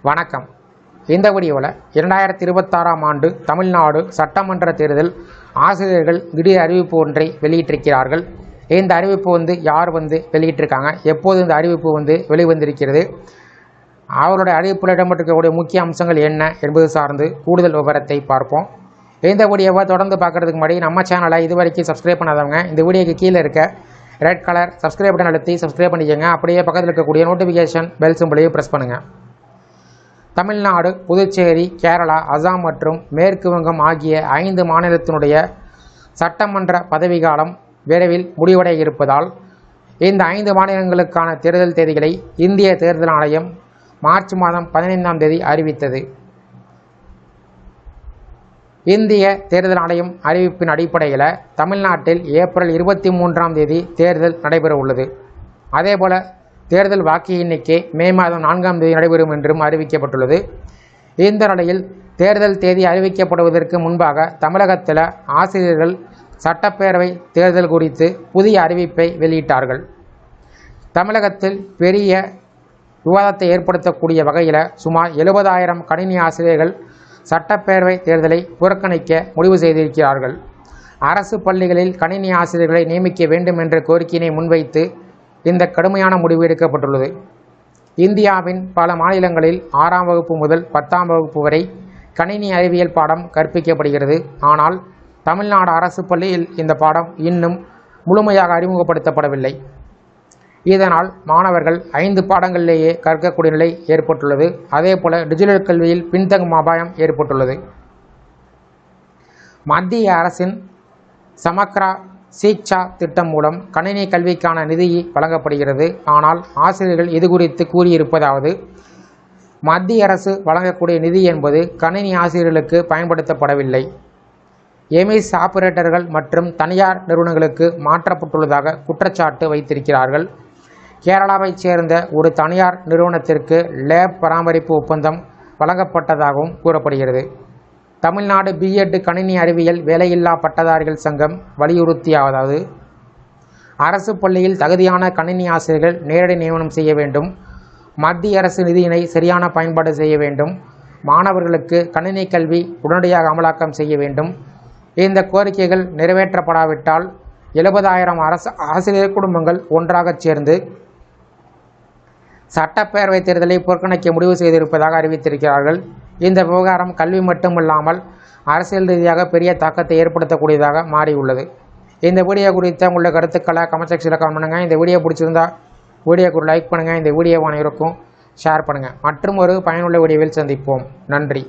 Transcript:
வணக்கம். இந்த வீடியோவில் 2026ஆம் ஆண்டு தமிழ்நாடு சட்டமன்ற தேர்தல் ஆசிரியர்கள் திடீர் அறிவிப்பு ஒன்றை வெளியிட்டிருக்கிறார்கள். இந்த அறிவிப்பு யார் வெளியிட்டிருக்காங்க, எப்போது இந்த அறிவிப்பு வெளிவந்திருக்கிறது, அவருடைய அறிவிப்பில் இடம்பெற்றிருக்கக்கூடிய முக்கிய அம்சங்கள் என்ன என்பது சார்ந்து கூடுதல் விவரத்தை பார்ப்போம். இந்த வீடியோவை தொடர்ந்து பார்க்குறதுக்கு முன்னாடி நம்ம சேனலை இது வரைக்கும் சப்ஸ்கிரைப் பண்ணாதவங்க இந்த வீடியோக்கு கீழே இருக்க ரெட் கலர் சப்ஸ்கிரைப் பட்டன் அழுத்தி சப்ஸ்கிரைப் பண்ணிக்கோங்க. அப்படியே பக்கத்தில் இருக்கக்கூடிய நோட்டிஃபிகேஷன் பெல் சிம்பளையும் ப்ரெஸ் பண்ணுங்கள். தமிழ்நாடு, புதுச்சேரி, கேரளா, அசாம் மற்றும் மேற்கு வங்கம் ஆகிய 5 மாநிலத்தினுடைய சட்டமன்ற பதவிக்காலம் விரைவில் முடிவடைய இருப்பதால் இந்த 5 மாநிலங்களுக்கான தேர்தல் தேதிகளை இந்திய தேர்தல் ஆணையம் மார்ச் மாதம் 15ஆம் தேதி அறிவித்தது. இந்திய தேர்தல் ஆணையம் அறிவிப்பின் அடிப்படையில் தமிழ்நாட்டில் ஏப்ரல் 23ஆம் தேதி தேர்தல் நடைபெற உள்ளது. அதேபோல் தேர்தல் வாக்கு எண்ணிக்கை மே மாதம் 4ஆம் தேதி நடைபெறும் என்றும் அறிவிக்கப்பட்டுள்ளது. இந்த நிலையில் தேர்தல் தேதி அறிவிக்கப்படுவதற்கு முன்பாக தமிழகத்தில் ஆசிரியர்கள் சட்டப்பேரவை தேர்தல் குறித்து புதிய அறிவிப்பை வெளியிட்டார்கள். தமிழகத்தில் பெரிய விவாதத்தை ஏற்படுத்தக்கூடிய வகையில் சுமார் 70,000 கணினி ஆசிரியர்கள் சட்டப்பேரவை தேர்தலை புறக்கணிக்க முடிவு செய்திருக்கிறார்கள். அரசு பள்ளிகளில் கணினி ஆசிரியர்களை நியமிக்க வேண்டும் என்ற கோரிக்கையினை முன்வைத்து இந்த கடுமையான முடிவு எடுக்கப்பட்டுள்ளது. இந்தியாவின் பல மாநிலங்களில் 6ஆம் வகுப்பு முதல் 10ஆம் வகுப்பு வரை கணினி அறிவியல் பாடம் கற்பிக்கப்படுகிறது. ஆனால் தமிழ்நாடு அரசு பள்ளியில் இந்த பாடம் இன்னும் முழுமையாக அறிமுகப்படுத்தப்படவில்லை. இதனால் மாணவர்கள் 5 பாடங்களிலேயே கற்கக்கூடிய நிலை ஏற்பட்டுள்ளது. அதேபோல் டிஜிட்டல் கல்வியில் பின்தங்கும் அபாயம் ஏற்பட்டுள்ளது. மத்திய அரசின் சமக்ரா சீக்ஷா திட்டம் மூலம் கணினி கல்விக்கான நிதி வழங்கப்படுகிறது. ஆனால் ஆசிரியர்கள் இது குறித்து கூறியிருப்பதாவது, மத்திய அரசு வழங்கக்கூடிய நிதி என்பது கணினி ஆசிரியர்களுக்கு பயன்படுத்தப்படவில்லை. எமிஸ் ஆபரேட்டர்கள் மற்றும் தனியார் நிறுவனங்களுக்கு மாற்றப்பட்டுள்ளதாக குற்றச்சாட்டு வைத்திருக்கிறார்கள். கேரளாவைச் சேர்ந்த ஒரு தனியார் நிறுவனத்திற்கு லேப் பராமரிப்பு ஒப்பந்தம் வழங்கப்பட்டதாகவும் கூறப்படுகிறது. தமிழ்நாடு பிஎட் கணினி அறிவியல் வேலையில்லா பட்டதாரிகள் சங்கம் வலியுறுத்தியதாவது, அரசு பள்ளியில் தகுதியான கணினி ஆசிரியர்கள் நேரடி நியமனம் செய்ய வேண்டும். மத்திய அரசு நிதியினை சரியான பயன்பாடு செய்ய வேண்டும். மாணவர்களுக்கு கணினி கல்வி உடனடியாக அமலாக்கம் செய்ய வேண்டும். இந்த கோரிக்கைகள் நிறைவேற்றப்படாவிட்டால் 70,000 அரசு ஆசிரியர் குடும்பங்கள் ஒன்றாக சேர்ந்து சட்டப்பேரவை தேர்தலை புறக்கணிக்க முடிவு செய்திருப்பதாக அறிவித்திருக்கிறார்கள். இந்த விவகாரம் கல்வி மட்டுமில்லாமல் அரசியல் ரீதியாக பெரிய தாக்கத்தை ஏற்படுத்தக்கூடியதாக மாறியுள்ளது. இந்த வீடியோ குறித்த உள்ள கருத்துக்களை கமெண்ட் செக்ஷனில் கமெண்ட் பண்ணுங்கள். இந்த வீடியோ பிடிச்சிருந்தா வீடியோக்கு ஒரு லைக் பண்ணுங்கள். இந்த வீடியோ அனைவருக்கும் ஷேர் பண்ணுங்கள். மற்றும் ஒரு பயனுள்ள வீடியோவில் சந்திப்போம். நன்றி.